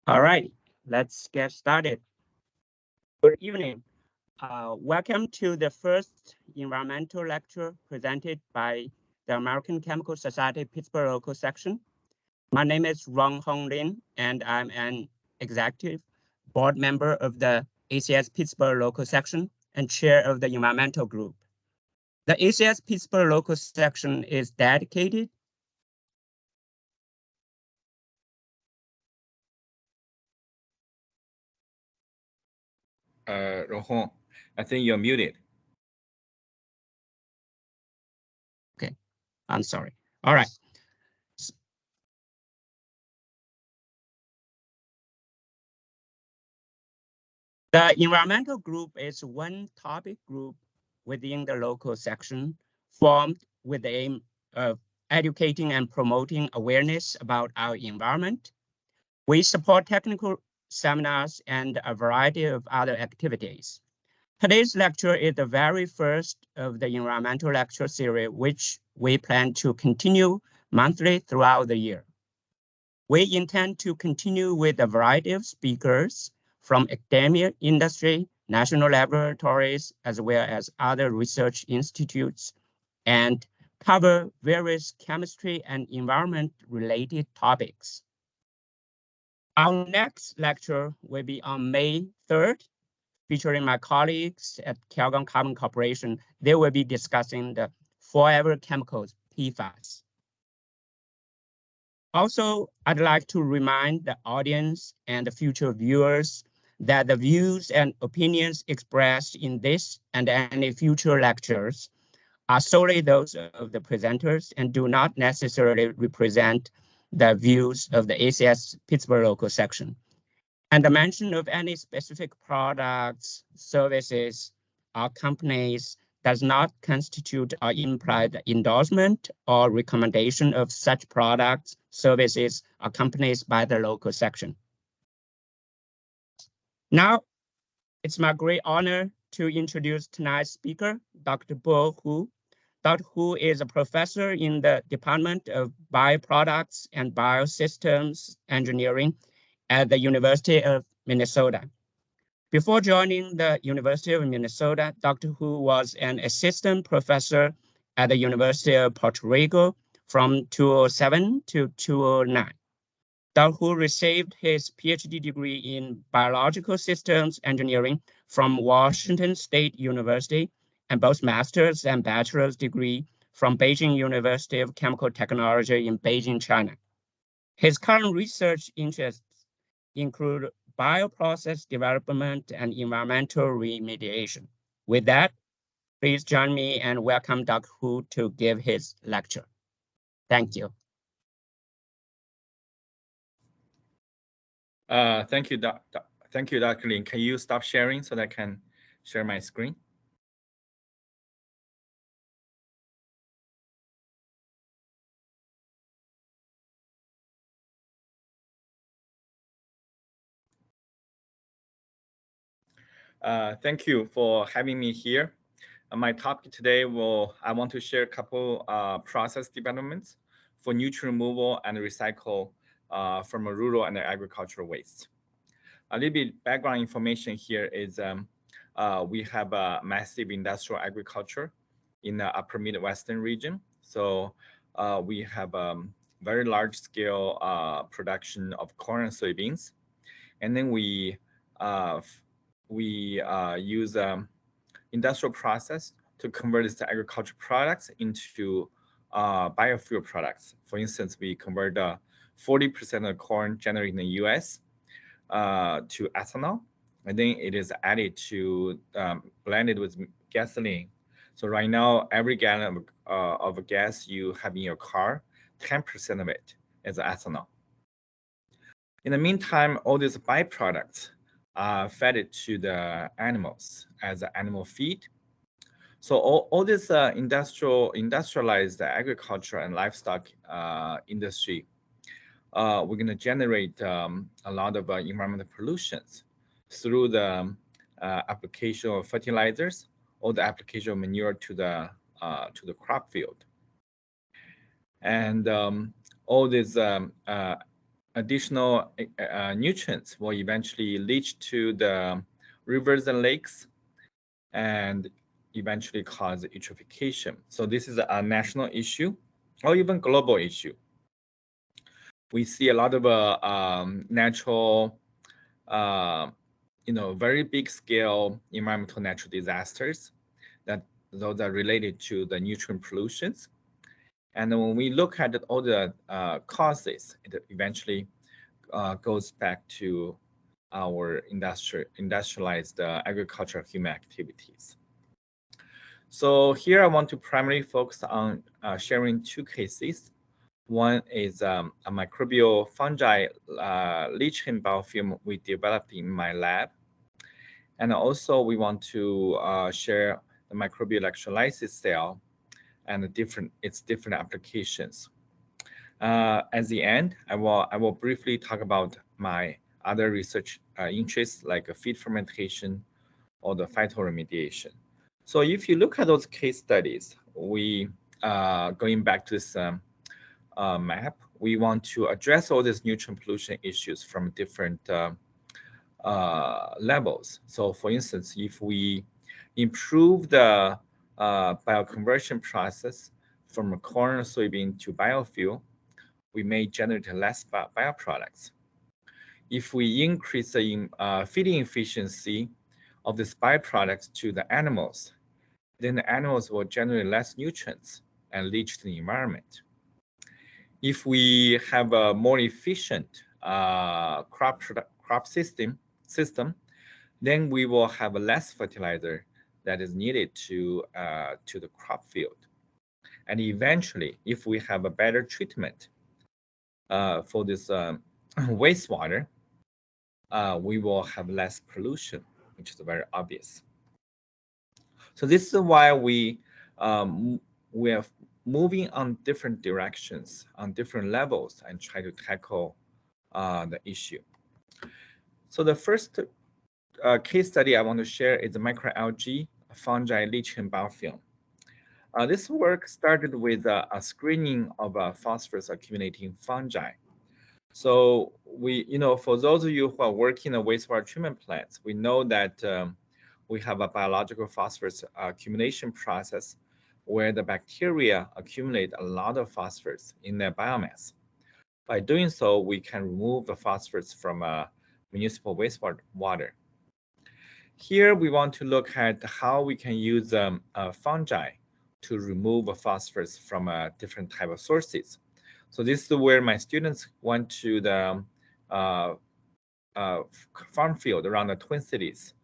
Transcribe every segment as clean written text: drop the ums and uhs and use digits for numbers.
All right, let's get started. Good evening. Welcome to the first environmental lecture presented by the American Chemical Society Pittsburgh local section. My name is Rong Hong Lin, and I'm an executive board member of the ACS Pittsburgh local section and chair of the environmental group. The ACS Pittsburgh local section is dedicated Rohon, I think you're muted. Okay, I'm sorry. All right. The environmental group is one topic group within the local section formed with the aim of educating and promoting awareness about our environment. We support technical seminars and a variety of other activities. Today's lecture is the very first of the environmental lecture series, which we plan to continue monthly throughout the year. We intend to continue with a variety of speakers from academia, industry, national laboratories, as well as other research institutes, and cover various chemistry and environment-related topics. Our next lecture will be on May 3rd, featuring my colleagues at Calgon Carbon Corporation. They will be discussing the forever chemicals, PFAS. Also, I'd like to remind the audience and the future viewers that the views and opinions expressed in this and any future lectures are solely those of the presenters and do not necessarily represent the views of the ACS Pittsburgh local section. And the mention of any specific products, services, or companies does not constitute or imply the endorsement or recommendation of such products, services, or companies by the local section. Now, it's my great honor to introduce tonight's speaker, Dr. Bo Hu. Dr. Hu is a professor in the Department of Bioproducts and Biosystems Engineering at the University of Minnesota. Before joining the University of Minnesota, Dr. Hu was an assistant professor at the University of Puerto Rico from 2007 to 2009. Dr. Hu received his PhD degree in biological systems engineering from Washington State University and both master's and bachelor's degree from Beijing University of Chemical Technology in Beijing, China. His current research interests include bioprocess development and environmental remediation. With that, please join me and welcome Dr. Hu to give his lecture. Thank you. Thank you, Dr. Lin. Can you stop sharing so that I can share my screen? Thank you for having me here. My topic today I want to share a couple process developments for nutrient removal and recycle from rural and agricultural waste. A little bit background information here is we have a massive industrial agriculture in the upper Midwestern region. So we have very large scale production of corn and soybeans. And then we use industrial process to convert these agricultural products into biofuel products. For instance, we convert 40% of corn generated in the US to ethanol, and then it is added to blended with gasoline. So right now, every gallon of gas you have in your car, 10% of it is ethanol. In the meantime, all these byproducts are fed to the animals as animal feed. So all this industrialized agriculture and livestock industry, we're going to generate a lot of environmental pollutions through the application of fertilizers or the application of manure to the crop field. And all these additional nutrients will eventually leach to the rivers and lakes and eventually cause eutrophication. So this is a national issue or even global issue. We see a lot of natural, very big scale environmental natural disasters that those are related to the nutrient pollutions. And when we look at all the causes, it eventually goes back to our industrialized agricultural human activities. So here I want to primarily focus on sharing two cases. One is a microbial fungi leaching biofilm we developed in my lab. And also we want to share the microbial electrolysis cell and its different applications. At the end, I will briefly talk about my other research interests like feed fermentation or the phytoremediation. So if you look at those case studies, we going back to this map, we want to address all these nutrient pollution issues from different levels. So for instance, if we improve the bioconversion process from corn or soybean to biofuel, we may generate less bioproducts. If we increase the feeding efficiency of these byproducts to the animals, then the animals will generate less nutrients and leach to the environment. If we have a more efficient crop system, then we will have less fertilizer that is needed to the crop field. And eventually, if we have a better treatment for this wastewater, we will have less pollution, which is very obvious. So this is why we are moving on different directions, on different levels, and try to tackle the issue. So the first case study I want to share is the microalgae fungi leaching biofilm. This work started with a screening of phosphorus accumulating fungi. So for those of you who are working in wastewater treatment plants, we know that we have a biological phosphorus accumulation process where the bacteria accumulate a lot of phosphorus in their biomass. By doing so, we can remove the phosphorus from municipal wastewater. Here, we want to look at how we can use fungi to remove phosphorus from different type of sources. So this is where my students went to the farm field around the Twin Cities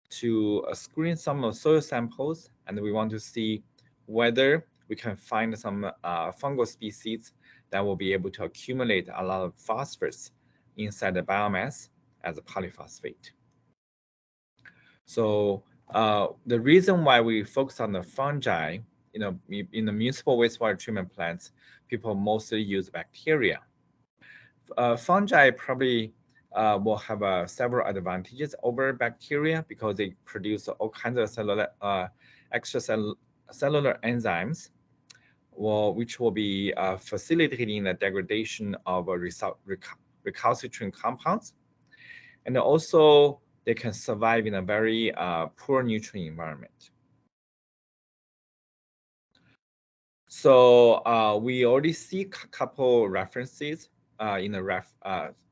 to screen some of soil samples, and we want to see whether we can find some fungal species that will be able to accumulate a lot of phosphorus inside the biomass as a polyphosphate. So the reason why we focus on the fungi, in the municipal wastewater treatment plants, people mostly use bacteria. Fungi probably will have several advantages over bacteria because they produce all kinds of extracellular enzymes, which will be facilitating the degradation of recalcitrant compounds. And also, they can survive in a very poor nutrient environment. So we already see a couple references in the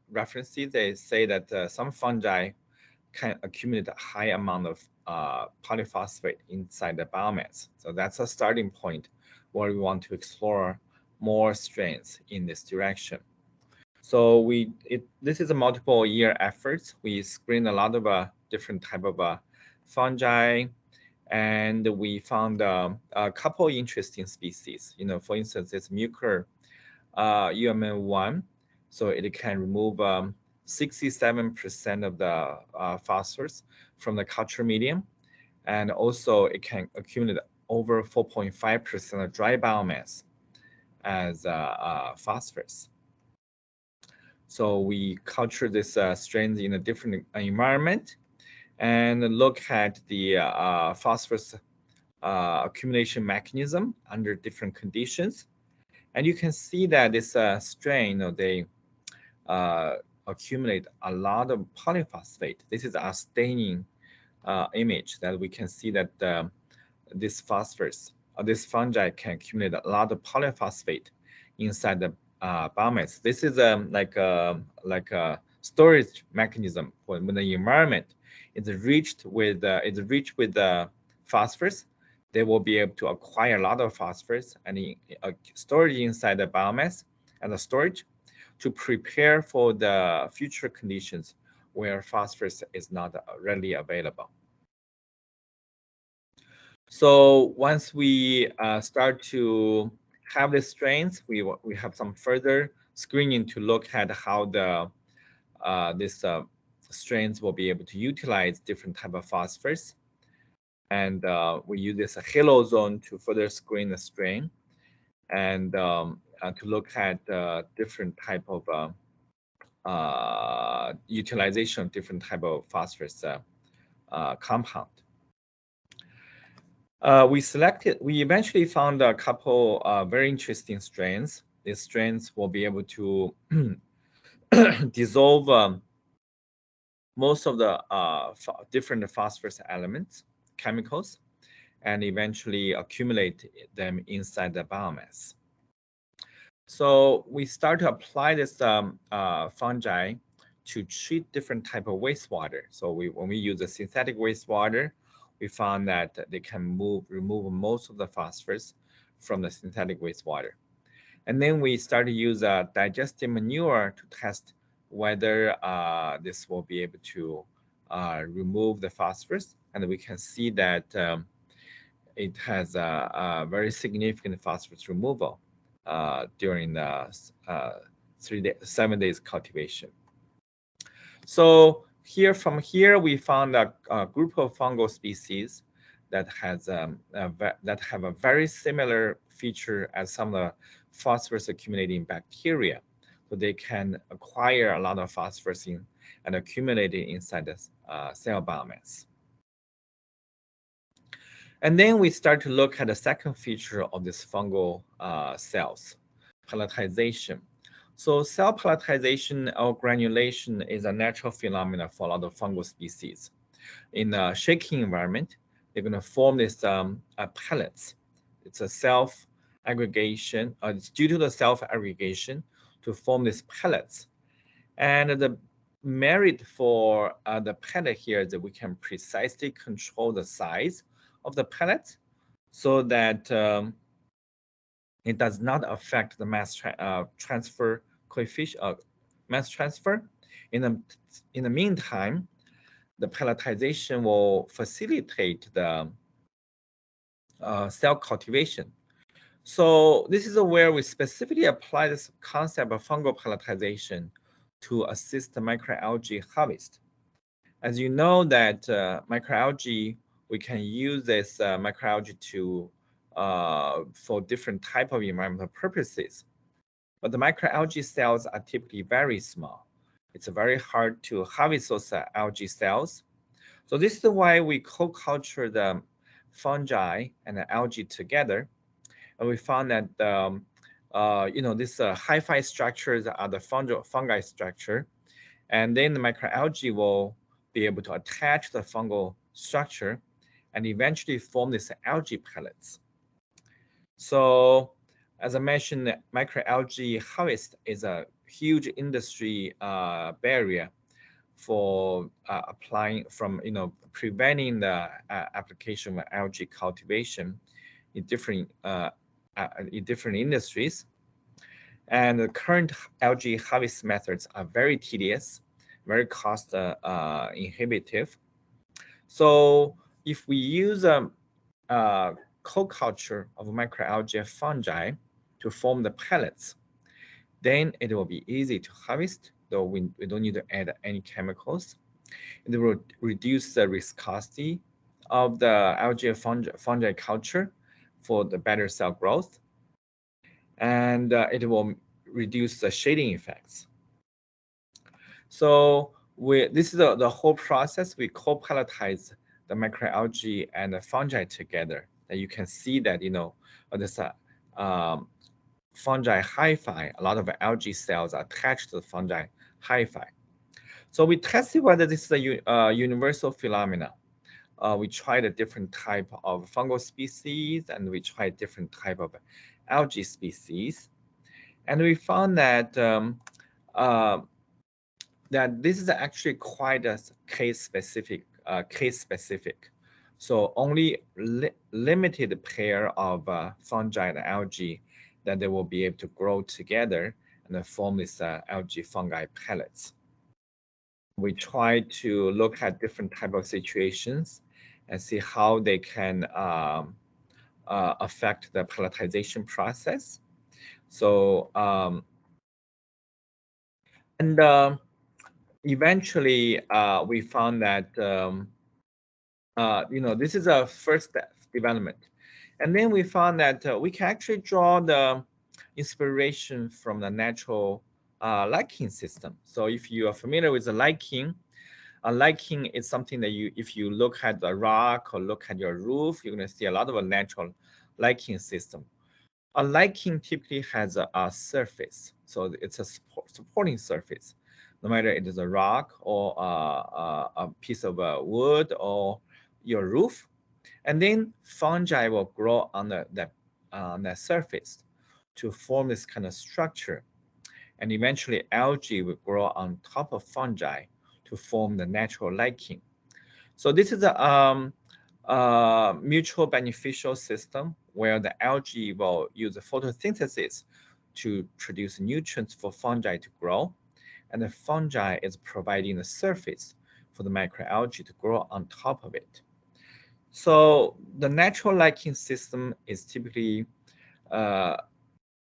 references. They say that some fungi can accumulate a high amount of polyphosphate inside the biomass. So that's a starting point where we want to explore more strains in this direction. So this is a multiple year efforts. We screened a lot of different type of fungi, and we found a couple interesting species. For instance, it's Mucor UMN1. So it can remove 67% of the phosphorus from the culture medium, and also it can accumulate over 4.5% of dry biomass as phosphorus. So we culture this strains in a different environment and look at the phosphorus accumulation mechanism under different conditions. And you can see that this strain, they accumulate a lot of polyphosphate. This is a staining image that we can see that this phosphorus, this fungi can accumulate a lot of polyphosphate inside the biomass. This is like a storage mechanism for when the environment is rich with phosphorus. They will be able to acquire a lot of phosphorus and store it inside the biomass and the storage to prepare for the future conditions where phosphorus is not readily available. So once we start to have the strains, we have some further screening to look at how the this strains will be able to utilize different type of phosphorus, and we use this halo zone to further screen the strain, and to look at different type of utilization of different type of phosphorus compound. We eventually found a couple very interesting strains. These strains will be able to dissolve most of the different phosphorus elements, chemicals, and eventually accumulate them inside the biomass. So we start to apply this fungi to treat different type of wastewater. So when we use a synthetic wastewater, we found that they can remove most of the phosphorus from the synthetic wastewater. And then we start to use digestive manure to test whether this will be able to remove the phosphorus. And we can see that it has a very significant phosphorus removal during the 7 days cultivation. So from here we found a group of fungal species that has that have a very similar feature as some of the phosphorus accumulating bacteria. So they can acquire a lot of phosphorus and accumulate it inside the cell biomass. And then we start to look at the second feature of this fungal cells, pelletization. So cell pelletization or granulation is a natural phenomenon for a lot of fungal species. In a shaking environment, they're going to form these pellets. It's a self-aggregation. It's due to the self-aggregation to form these pellets. And the merit for the pellet here is that we can precisely control the size of the pellet so that it does not affect the mass transfer coefficient, mass transfer. In the meantime, the pelletization will facilitate the cell cultivation. So this is where we specifically apply this concept of fungal pelletization to assist the microalgae harvest. As you know that microalgae, we can use this microalgae to for different type of environmental purposes. But the microalgae cells are typically very small. It's very hard to harvest those algae cells. So this is why we co-culture the fungi and the algae together. And we found that these hyphae structures are the fungi structure. And then the microalgae will be able to attach the fungal structure and eventually form these algae pellets. So as I mentioned, microalgae harvest is a huge industry barrier for preventing the application of algae cultivation in different industries. And the current algae harvest methods are very tedious, very cost inhibitive. So if we use co-culture of microalgae fungi to form the pellets, then it will be easy to harvest, though we don't need to add any chemicals. It will reduce the viscosity of the algae fungi culture for the better cell growth. And it will reduce the shading effects. So this is the whole process. We co-pelletize the microalgae and the fungi together. And you can see that, this fungi hyphae, a lot of algae cells are attached to the fungi hi-fi. So we tested whether this is a universal phenomena. We tried a different type of fungal species, and we tried different type of algae species, and we found that uh, that this is actually quite a case specific. So only limited pair of fungi and algae that they will be able to grow together and then form these algae fungi pellets. We try to look at different type of situations and see how they can affect the pelletization process. So and eventually we found that this is a first step development, and then we found that we can actually draw the inspiration from the natural liking system. So if you are familiar with the liking, liking is something that if you look at the rock or look at your roof, you're going to see a lot of a natural liking system. A liking typically has a surface, so it's a supporting surface, no matter it is a rock or a piece of wood or your roof, and then fungi will grow on that surface to form this kind of structure, and eventually algae will grow on top of fungi to form the natural liking. So this is a mutual beneficial system where the algae will use the photosynthesis to produce nutrients for fungi to grow, and the fungi is providing the surface for the microalgae to grow on top of it. So the natural liking system is typically uh,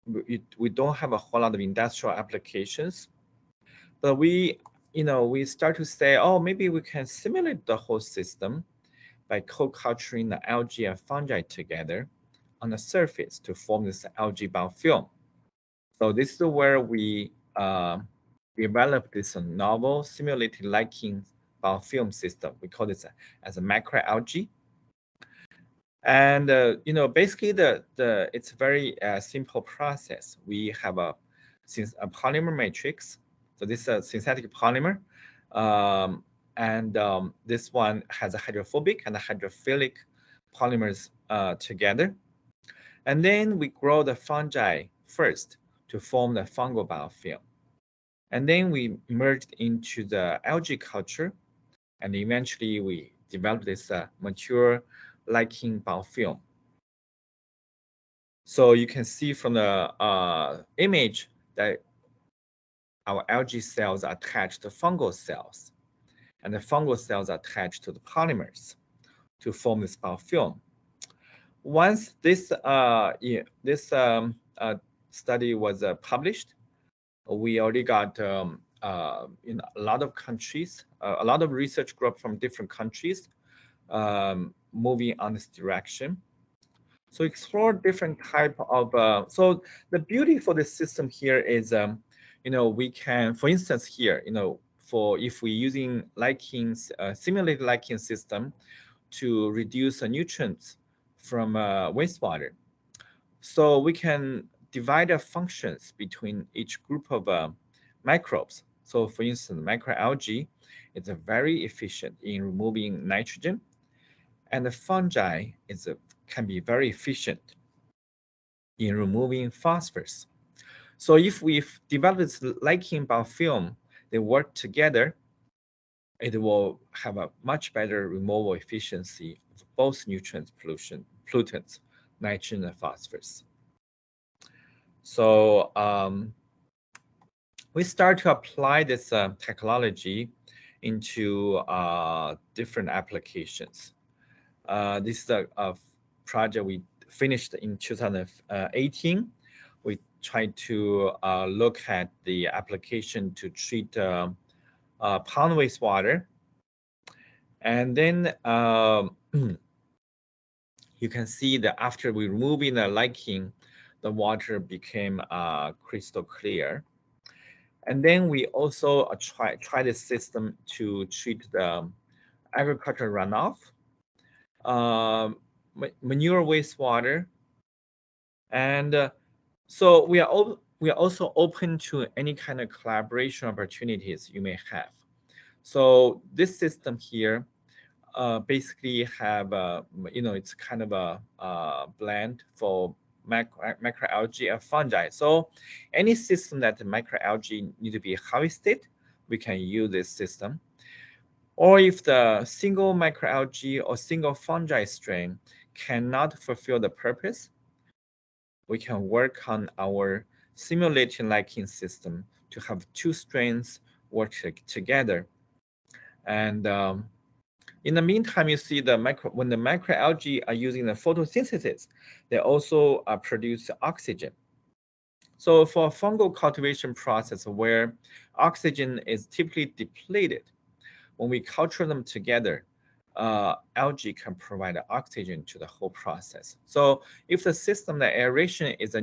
we don't have a whole lot of industrial applications, but we start to say, oh, maybe we can simulate the whole system by co-culturing the algae and fungi together on the surface to form this algae biofilm. So this is where we developed this novel simulated liking biofilm system. We call this as a macroalgae. And basically the it's a very simple process. We have a polymer matrix. So this is a synthetic polymer, and this one has a hydrophobic and a hydrophilic polymers together. And then we grow the fungi first to form the fungal biofilm. And then we merged into the algae culture, and eventually we developed this mature liking biofilm. So you can see from the image that our algae cells are attached to fungal cells, and the fungal cells are attached to the polymers to form this biofilm. Once this study was published, we already got in a lot of countries, a lot of research group from different countries moving on this direction. So explore different type of, so the beauty for this system here is, we can, for instance here, for if we're using liking, simulated liking system to reduce the nutrients from wastewater. So we can divide the functions between each group of microbes. So for instance, microalgae is very efficient in removing nitrogen, and the fungi can be very efficient in removing phosphorus. So if we've developed this liking biofilm, they work together, it will have a much better removal efficiency of both nutrients, pollutants, nitrogen and phosphorus. So we start to apply this technology into different applications. This is a project we finished in 2018. We tried to look at the application to treat pond wastewater. And then you can see that after we removing the liking, the water became crystal clear. And then we also try this system to treat the agricultural runoff, manure wastewater, and so we are we are also open to any kind of collaboration opportunities you may have. So this system here basically have, it's kind of a blend for microalgae and fungi. So any system that the microalgae need to be harvested, we can use this system. Or if the single microalgae or single fungi strain cannot fulfill the purpose, we can work on our simulating liking system to have two strains work together. And in the meantime, you see when the microalgae are using the photosynthesis, they also produce oxygen. So for a fungal cultivation process where oxygen is typically depleted, when we culture them together, algae can provide oxygen to the whole process. So if the system, the aeration is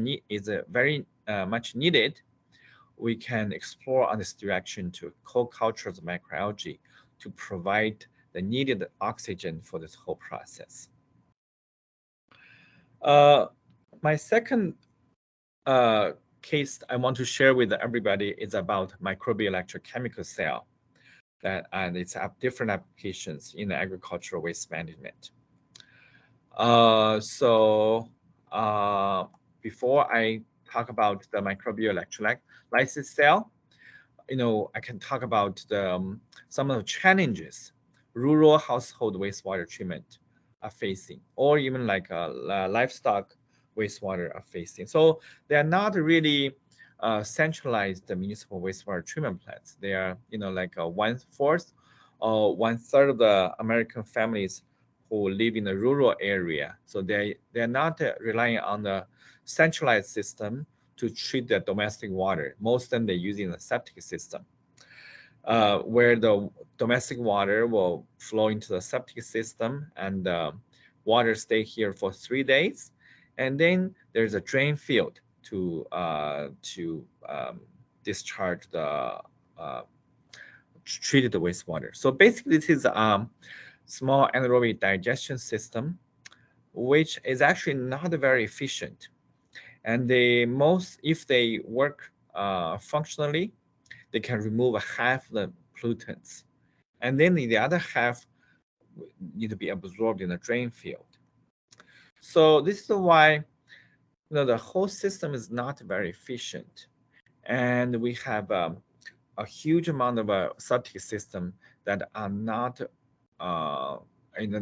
very much needed, we can explore on this direction to co-culture the microalgae to provide the needed oxygen for this whole process. My second case I want to share with everybody is about microbial electrochemical cell, and its different applications in the agricultural waste management. Before I talk about the microbial electrolysis cell, I can talk about some of the challenges rural household wastewater treatment are facing, or even like livestock wastewater are facing. So they are not really centralized municipal wastewater treatment plants. They are, like 1/4 or 1/3 of the American families who live in the rural area. So they are not relying on the centralized system to treat their domestic water. Most of them they're using the septic system, where the domestic water will flow into the septic system and water stay here for 3 days, and then there's a drain field to discharge the treated wastewater. So basically, this is small anaerobic digestion system, which is actually not very efficient. And if they work functionally, they can remove half the pollutants, and then the other half need to be absorbed in the drain field. So this is why the whole system is not very efficient, and we have a huge amount of septic system that are not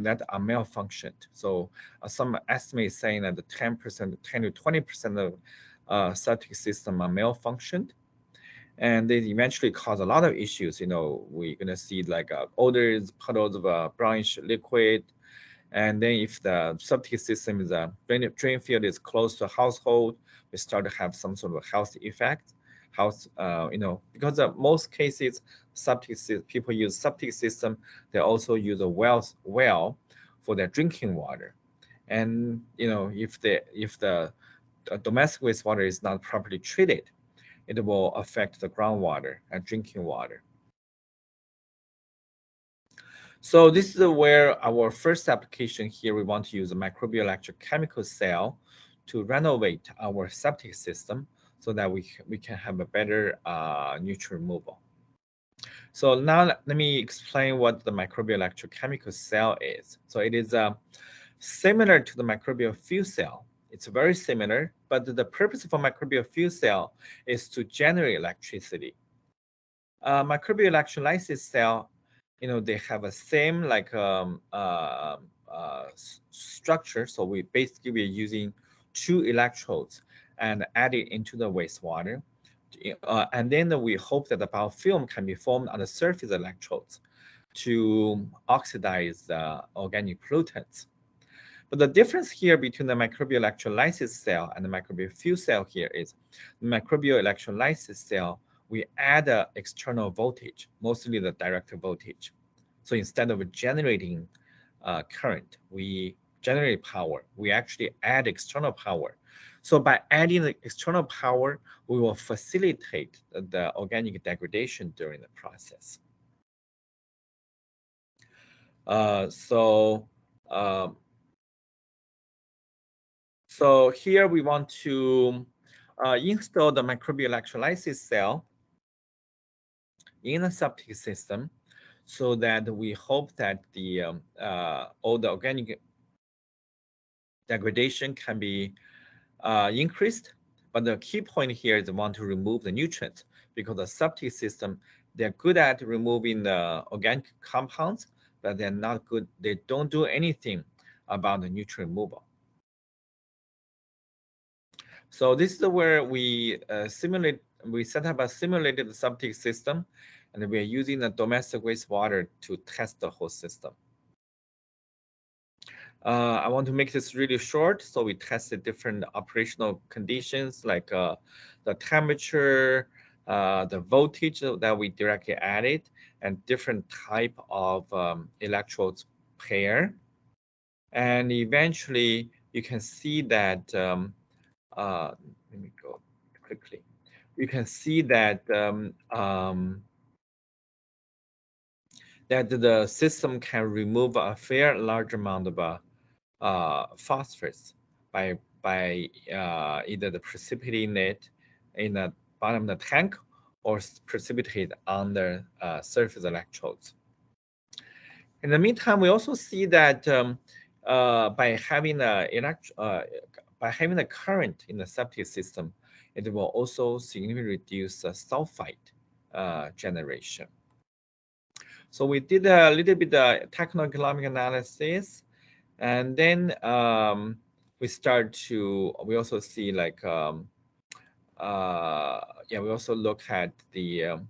that are malfunctioned. So some estimates saying that the 10%, 10 to 20% of septic system are malfunctioned, and they eventually cause a lot of issues. We're gonna see like odors, puddles of brownish liquid, and then if the septic system is drain field is close to a household, we start to have some sort of health effect. Because most cases people use septic system, they also use a well for their drinking water, and if the domestic wastewater is not properly treated, it will affect the groundwater and drinking water. So this is where our first application here, we want to use a microbial electrochemical cell to renovate our septic system so that we can have a better nutrient removal. So now let me explain what the microbial electrochemical cell is. So it is similar to the microbial fuel cell. It's very similar, but the purpose of a microbial fuel cell is to generate electricity. Microbial electrolysis cell, they have a same like structure. So we're using 2 electrodes and add it into the wastewater. And then we hope that the biofilm can be formed on the surface electrodes to oxidize the organic pollutants. But the difference here between the microbial electrolysis cell and the microbial fuel cell here is the microbial electrolysis cell, we add an external voltage, mostly the direct voltage. So instead of generating current, we generate power. We actually add external power. So by adding the external power, we will facilitate the organic degradation during the process. So here we want to install the microbial electrolysis cell in a septic system, so that we hope that the all the organic degradation can be increased. But the key point here is want to remove the nutrients, because the septic system, they're good at removing the organic compounds, but they're not good. They don't do anything about the nutrient removal. So this is where we set up a simulated septic system, and we are using the domestic wastewater to test the whole system. I want to make this really short, so we tested different operational conditions like the temperature, the voltage that we directly added, and different type of electrodes pair. And eventually, you can see that, let me go quickly. You can see that that the system can remove a fair large amount of phosphorus by either the precipitating it in the bottom of the tank or precipitate on the surface electrodes. In the meantime, we also see that by having a current in the septic system, it will also significantly reduce the sulfite generation. So we did a little bit of techno-economic analysis, and then we also see like we also look at the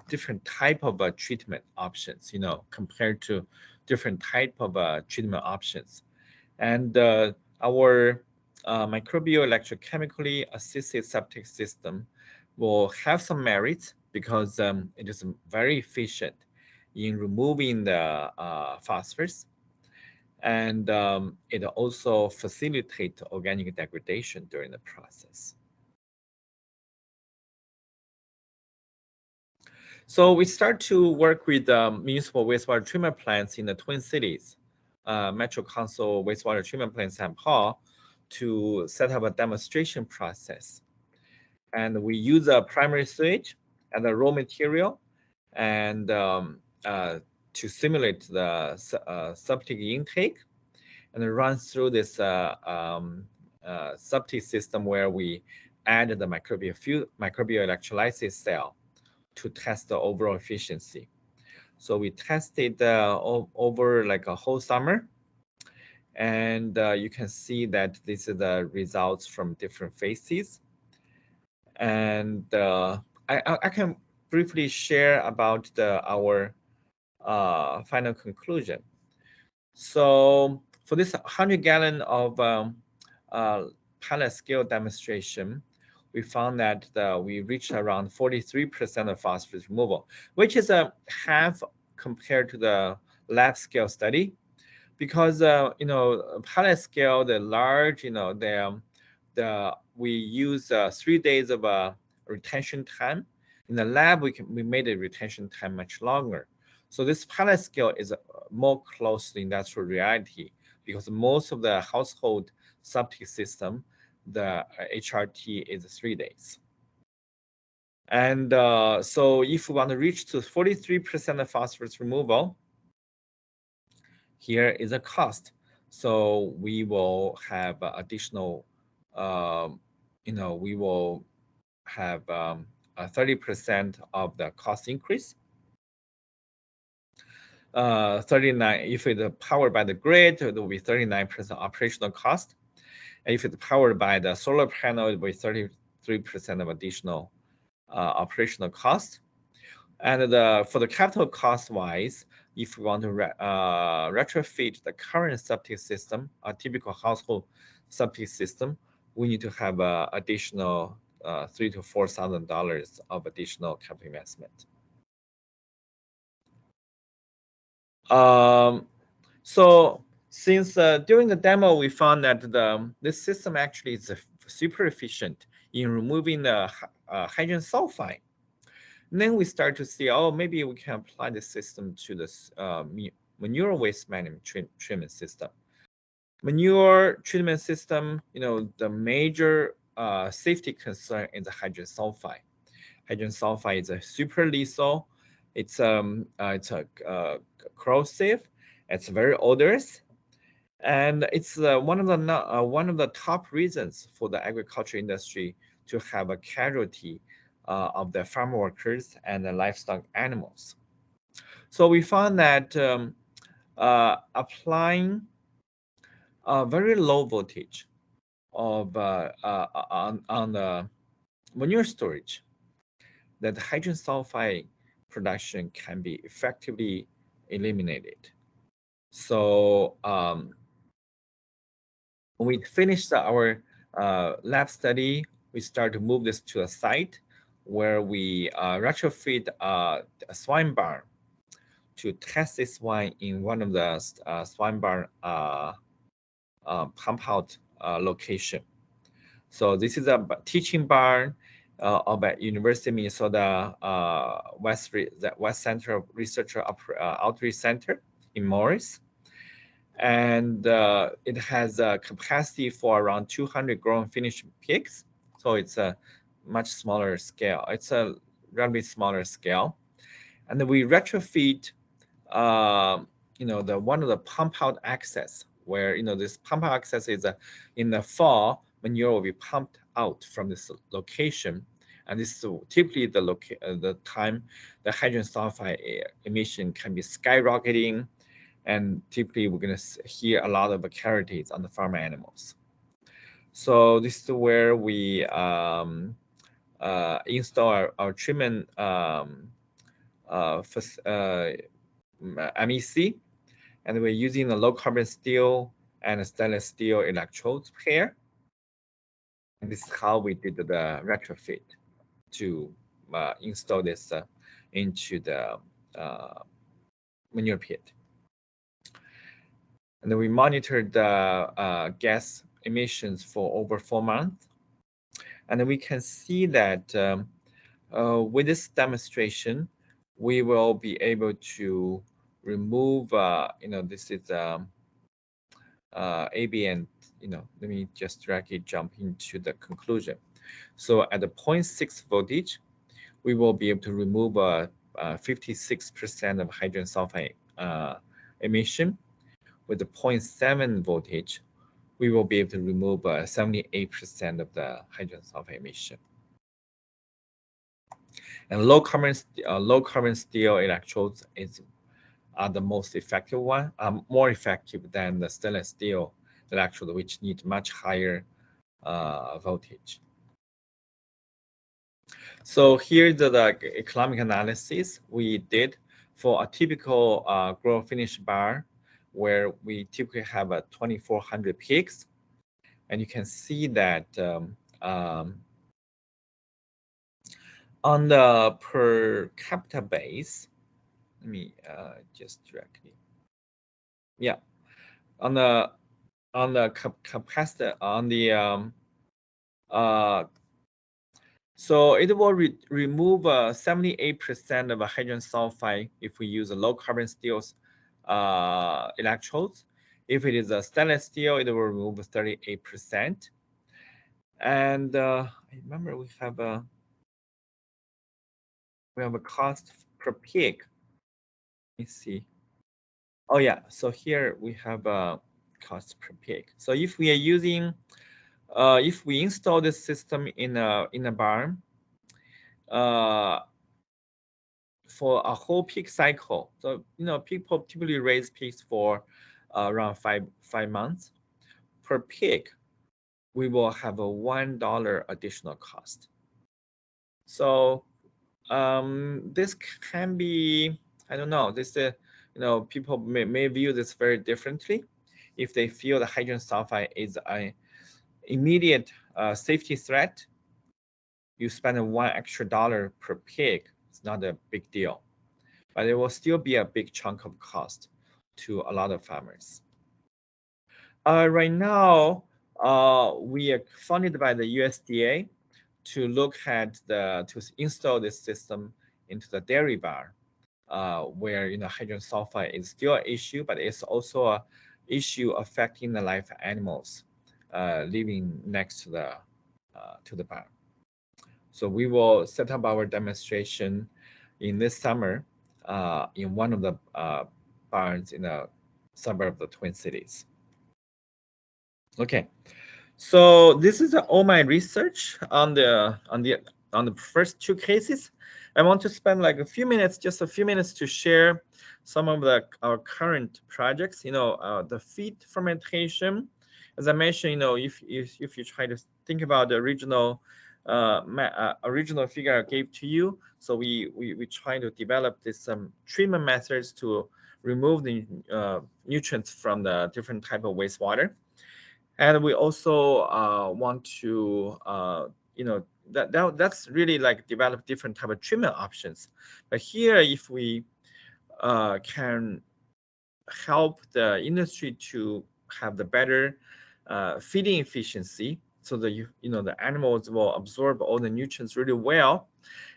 different type of treatment options, compared to different type of treatment options. And our microbial electrochemically assisted septic system will have some merits, because it is very efficient in removing the phosphorus, and it also facilitates organic degradation during the process. So we start to work with municipal wastewater treatment plants in the Twin Cities, Metro Council wastewater treatment plant in St. Paul, to set up a demonstration process. And we use a primary sewage as a raw material, and to simulate the septic intake, and run through this septic system where we add the microbial electrolysis cell to test the overall efficiency. So we tested over like a whole summer, and you can see that this is the results from different phases. And I can briefly share about our final conclusion. So for this 100-gallon of pilot scale demonstration, we found that we reached around 43% of phosphorus removal, which is a half compared to the lab scale study. Because pilot scale, the large, we use 3 days of retention time. In the lab, we made the retention time much longer. So this pilot scale is more close to industrial reality, because most of the household septic system, the HRT is 3 days. And so if we want to reach to 43% of phosphorus removal, here is a cost. So we will have additional, we will have 30% of the cost increase. 39, if it's powered by the grid, it will be 39% operational cost. And if it's powered by the solar panel, it will be 33% of additional operational cost. And for the capital cost wise, if we want to retrofit the current septic system, a typical household septic system, we need to have additional $3,000 to $4,000 of additional capital investment. So since during the demo, we found that this system actually is super efficient in removing the hydrogen sulfide. And then we start to see, maybe we can apply the system to this manure waste management treatment system. Manure treatment system, the major safety concern is the hydrogen sulfide. Hydrogen sulfide is a super lethal. It's a corrosive. It's very odorous, and it's one of the top reasons for the agriculture industry to have a casualty of the farm workers and the livestock animals. So we found that applying a very low voltage of on the manure storage, that hydrogen sulfide production can be effectively eliminated. So when we finished our lab study, we started to move this to a site where we retrofit a swine barn to test this swine in one of the swine barn pump out location. So this is a teaching barn of at University of Minnesota the West Center Research Outreach Center in Morris. And it has a capacity for around 200 grown finished pigs. So it's a much smaller scale. It's a relatively smaller scale. And then we retrofit, the one of the pump out access, where this pump out access is in the fall, manure will be pumped out from this location, and this is typically the time the hydrogen sulfide emission can be skyrocketing, and typically we're going to hear a lot of casualties on the farm animals. So this is where we install our treatment MEC, and we're using the low carbon steel and stainless steel electrodes pair. And this is how we did the retrofit to install this into the manure pit. And then we monitored the gas emissions for over 4 months. And then we can see that with this demonstration, we will be able to remove, this is AB, and let me just directly jump into the conclusion. So at the 0.6 voltage, we will be able to remove 56% of hydrogen sulfide emission. With the 0.7 voltage, we will be able to remove 78% of the hydrogen sulfide emission. And low carbon steel electrodes are the most effective one, more effective than the stainless steel electrode, which need much higher voltage. So here's the economic analysis we did for a typical grow finish bar, where we typically have a 2,400 pigs, and you can see that on the per capita base, let me just directly, on the capacity on the so it will remove 78% of hydrogen sulfide if we use a low carbon steel electrodes. If it is a stainless steel, it will remove 38%. And I remember we have a cost per pig. Let me see. Oh yeah, so here we have a cost per pig. So if we are using, if we install this system in a barn, for a whole pig cycle, so people typically raise pigs for around five months. Per pig, we will have a $1 additional cost. So this can be, I don't know, this people may view this very differently. If they feel the hydrogen sulfide is an immediate safety threat, you spend $1 extra per pig, it's not a big deal, but it will still be a big chunk of cost to a lot of farmers. Right now, we are funded by the USDA to look at to install this system into the dairy barn, where hydrogen sulfide is still an issue, but it's also an issue affecting the live animals living next to the to the barn. So we will set up our demonstration in this summer in one of the barns in a suburb of the Twin Cities. Okay, so this is all my research on the first two cases. I want to spend like a few minutes, just a few minutes, to share some of our current projects. The feed fermentation. As I mentioned, if you try to think about the original original figure I gave to you, so we try to develop this treatment methods to remove the nutrients from the different type of wastewater. And we also want to that's really like develop different type of treatment options. But here, if we can help the industry to have the better feeding efficiency, so that the animals will absorb all the nutrients really well,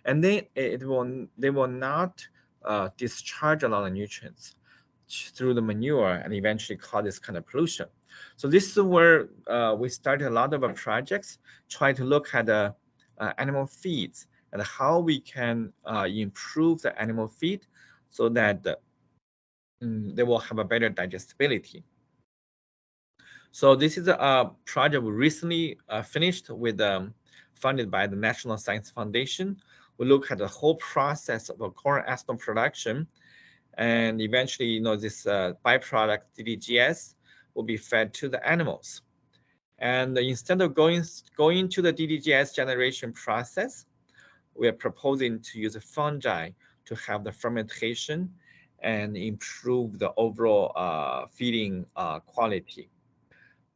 and then they will not discharge a lot of nutrients through the manure and eventually cause this kind of pollution. So this is where we started a lot of our projects, try to look at the animal feeds and how we can improve the animal feed so that they will have a better digestibility. So this is a project we recently finished with funded by the National Science Foundation. We look at the whole process of a corn ethanol production, and eventually, this byproduct DDGS will be fed to the animals. And instead of going to the DDGS generation process, we are proposing to use a fungi to have the fermentation and improve the overall feeding quality.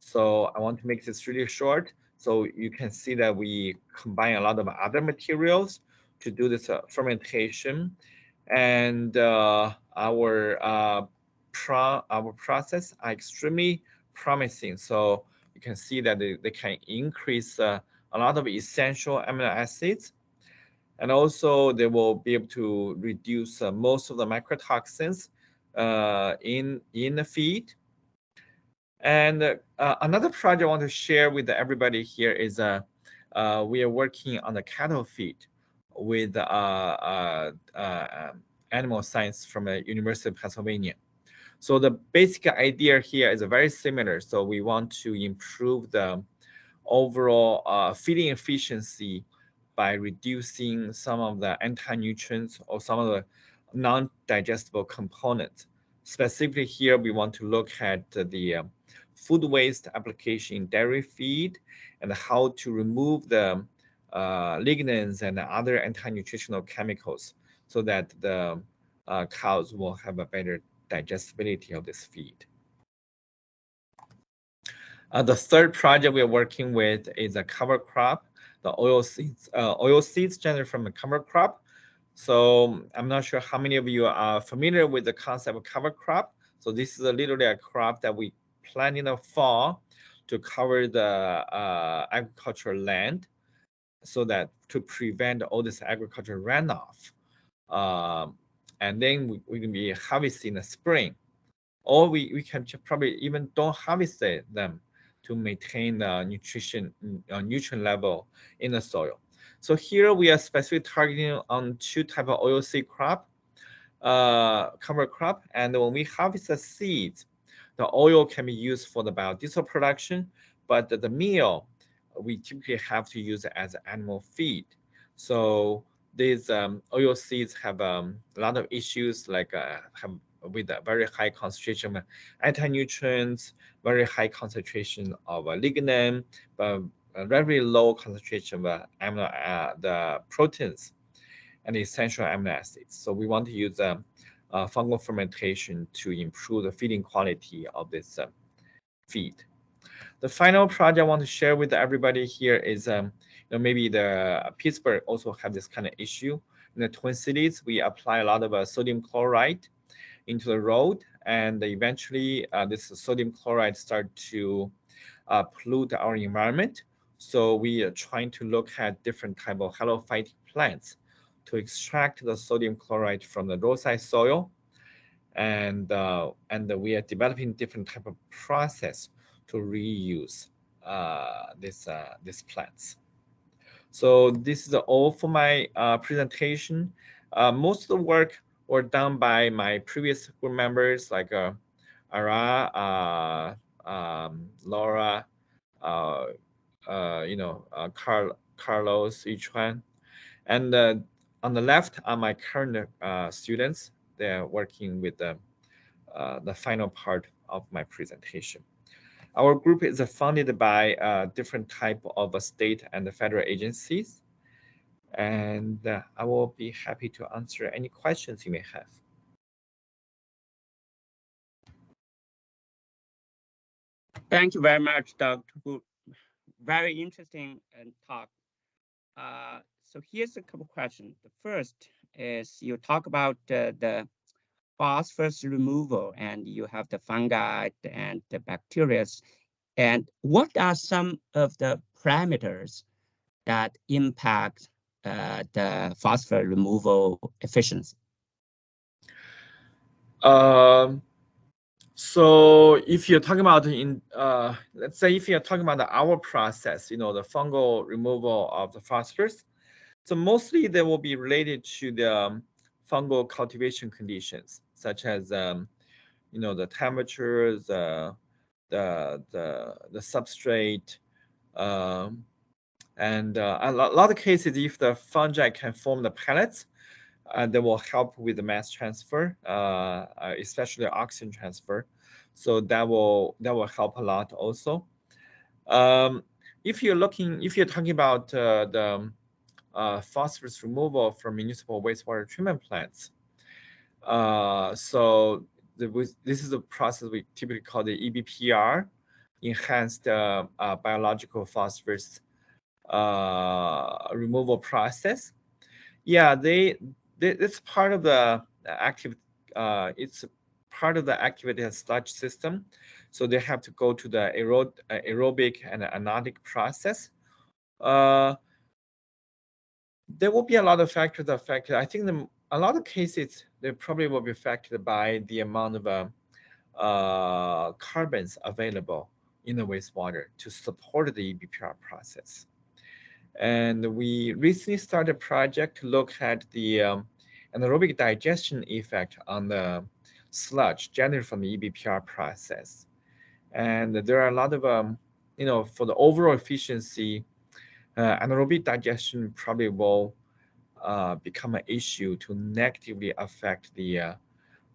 So I want to make this really short. So you can see that we combine a lot of other materials to do this fermentation, and our process are extremely promising. So you can see that they can increase a lot of essential amino acids, and also they will be able to reduce most of the microtoxins in the feed. And another project I want to share with everybody here is we are working on the cattle feed with animal science from the University of Pennsylvania. So the basic idea here is very similar. So we want to improve the overall feeding efficiency by reducing some of the anti-nutrients or some of the non-digestible components. Specifically here, we want to look at the food waste application in dairy feed and how to remove the lignans and other anti-nutritional chemicals so that the cows will have a better digestibility of this feed. The third project we are working with is a cover crop, the oil seeds generated from a cover crop. So I'm not sure how many of you are familiar with the concept of cover crop. So this is literally a crop that we plant in the fall to cover the agricultural land, so that to prevent all this agricultural runoff. And then we can be harvesting in the spring, or we can probably even don't harvest them to maintain the nutrient level in the soil. So here we are specifically targeting on two type of oilseed crop, cover crop, and when we harvest the seeds, the oil can be used for the biodiesel production, but the meal we typically have to use it as animal feed. So these oil seeds have a lot of issues, like have with a very high concentration of anti-nutrients, very high concentration of lignin, but a very low concentration of the proteins and essential amino acids. So we want to use fungal fermentation to improve the feeding quality of this feed. The final project I want to share with everybody here is maybe the Pittsburgh also have this kind of issue. In the Twin Cities, we apply a lot of sodium chloride into the road, and eventually this sodium chloride start to pollute our environment. So we are trying to look at different type of halophytic plants to extract the sodium chloride from the roadside soil, and we are developing different type of process to reuse these plants. So this is all for my presentation. Most of the work were done by my previous group members like Ara, Laura, Carlos, Yichuan. And on the left are my current students. They're working with the final part of my presentation. Our group is funded by different type of state and federal agencies. And I will be happy to answer any questions you may have. Thank you very much, Dr. Hu. Very interesting talk. So here's a couple questions. The first is you talk about the phosphorus removal, and you have the fungi and the bacteria. And what are some of the parameters that impact the phosphorus removal efficiency? So if you're talking about let's say if you're talking about our process, the fungal removal of the phosphorus, so mostly they will be related to the fungal cultivation conditions, such as the temperatures, the substrate, and a lot of cases, if the fungi can form the pellets, that will help with the mass transfer, especially oxygen transfer. So that will help a lot also. If you're talking about the phosphorus removal from municipal wastewater treatment plants, so this is a process we typically call the EBPR, enhanced biological phosphorus removal process. Yeah, it's part of the active. It's part of the activated sludge system, so they have to go to the aerobic and anaerobic process. There will be a lot of factors affected. I think a lot of cases they probably will be affected by the amount of carbons available in the wastewater to support the EBPR process. And we recently started a project to look at the anaerobic digestion effect on the sludge generated from the EBPR process. And there are a lot of, for the overall efficiency, anaerobic digestion probably will become an issue to negatively affect the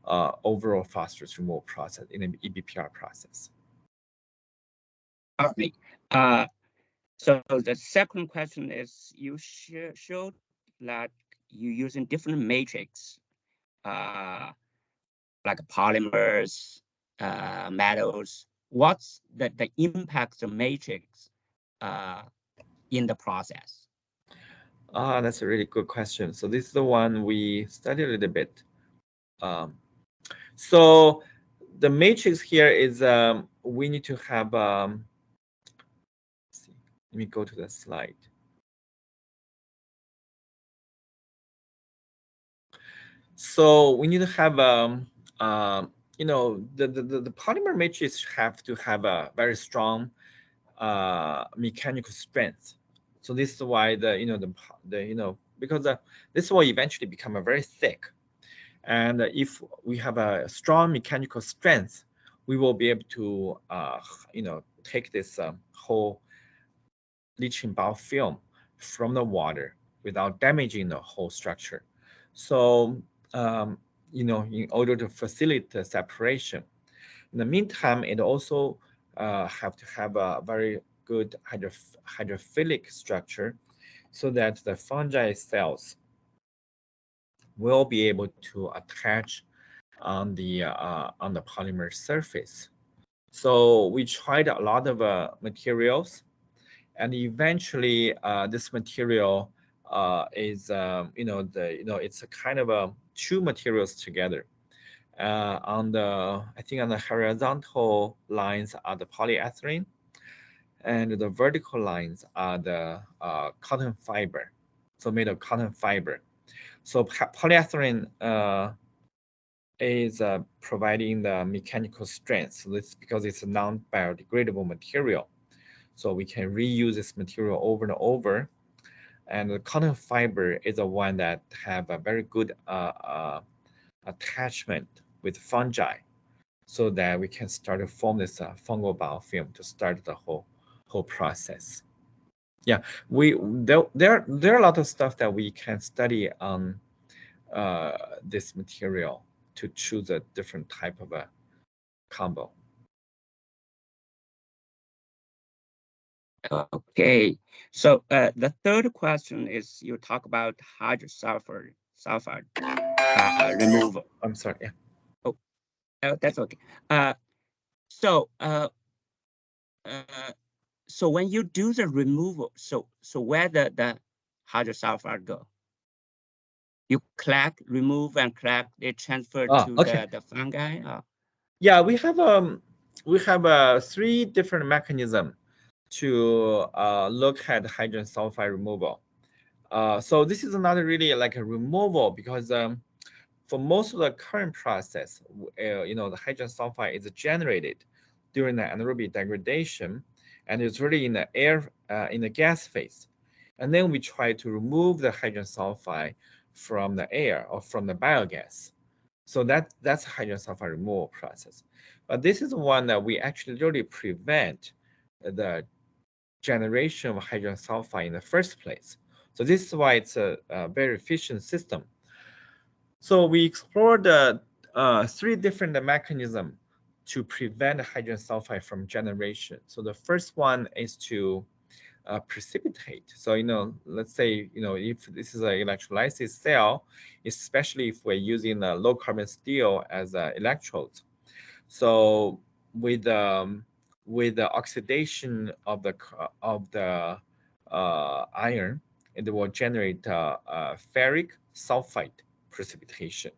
overall phosphorus removal process in the EBPR process. All right. So the second question is, you showed that you're using different matrix, like polymers, metals. What's the impact of matrix in the process? That's a really good question. So this is the one we studied a little bit. So the matrix here is we need to have. Let's see. Let me go to the slide. So we need to have the polymer matrix have to have a very strong mechanical strength. So this is why because this will eventually become a very thick. And if we have a strong mechanical strength, we will be able to take this whole leaching biofilm from the water without damaging the whole structure. So in order to facilitate the separation. In the meantime, it also have to have a very good hydrophilic structure so that the fungi cells will be able to attach on the polymer surface. So we tried a lot of materials, and eventually this material is it's a kind of two materials together. I think on the horizontal lines are the polyethylene, and the vertical lines are the cotton fiber, so made of cotton fiber. So polyethylene is providing the mechanical strength. So this because it's a non-biodegradable material, so we can reuse this material over and over. And the cotton fiber is the one that have a very good attachment with fungi, so that we can start to form this fungal biofilm to start the whole process. Yeah, there are a lot of stuff that we can study on this material to choose a different type of a combo. Okay, so the third question is you talk about hydrosulfide removal. I'm sorry. Yeah. Oh, that's okay. So so when you do the removal, so where the hydrosulfide go? You collect, remove, and collect. They transfer to Okay. the fungi. Yeah, we have 3 different mechanisms to look at hydrogen sulfide removal. So this is not really like a removal, because for most of the current process, the hydrogen sulfide is generated during the anaerobic degradation, and it's really in the air, in the gas phase. And then we try to remove the hydrogen sulfide from the air or from the biogas. So that's hydrogen sulfide removal process. But this is one that we actually really prevent the generation of hydrogen sulfide in the first place. So this is why it's a very efficient system. So we explored 3 different mechanisms to prevent hydrogen sulfide from generation. So the first one is to precipitate. So, let's say, if this is an electrolysis cell, especially if we're using a low carbon steel as electrodes. So with the oxidation of the iron, it will generate ferric sulfide precipitation.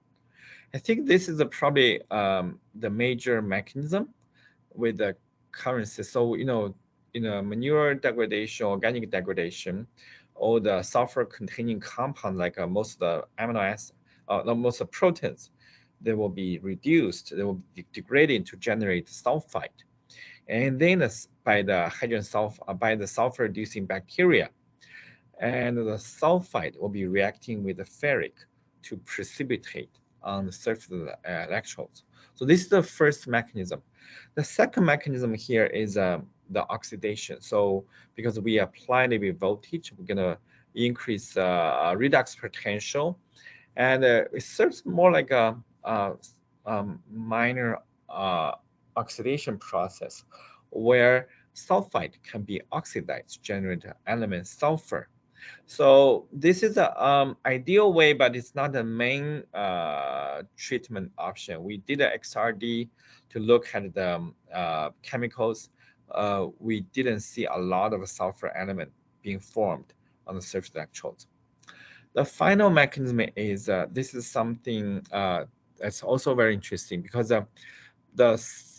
I think this is probably the major mechanism with the currency. So, in a manure degradation, organic degradation, all the sulfur-containing compounds, like most of the amino acids, most of the proteins, they will be reduced. They will be degraded to generate sulfide, and then by the sulfur-reducing bacteria, and the sulfide will be reacting with the ferric to precipitate on the surface of the electrodes. So this is the first mechanism. The second mechanism here is the oxidation. So because we apply the voltage, we're gonna increase redox potential, and it serves more like a minor oxidation process, where sulfide can be oxidized to generate the element sulfur. So this is a ideal way, but it's not the main treatment option. We did an XRD to look at the chemicals. We didn't see a lot of sulfur element being formed on the surface electrodes. The final mechanism is this is something that's also very interesting, because the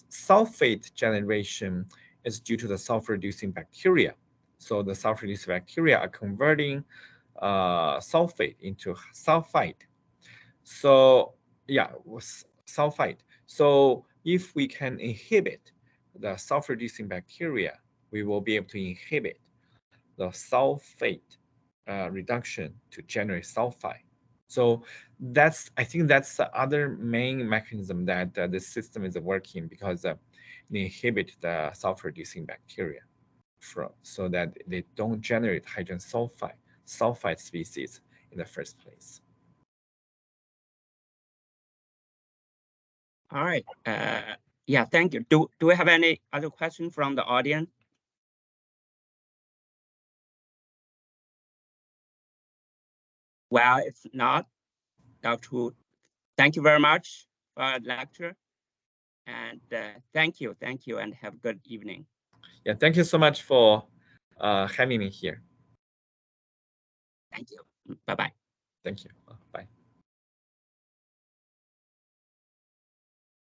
sulfate generation is due to the sulfur-reducing bacteria. So the sulfur-reducing bacteria are converting sulfate into sulfide. So yeah, sulfide. So if we can inhibit the sulfur-reducing bacteria, we will be able to inhibit the sulfate reduction to generate sulfide. So I think that's the other main mechanism that the system is working, because it inhibit the sulfur-reducing bacteria so that they don't generate hydrogen sulfide species in the first place. All right. Yeah, thank you. Do we have any other questions from the audience? Well, if not, Dr. Hu, thank you very much for the lecture. And thank you, and have a good evening. Yeah, thank you so much for having me here. Thank you. Bye-bye. Thank you. Bye.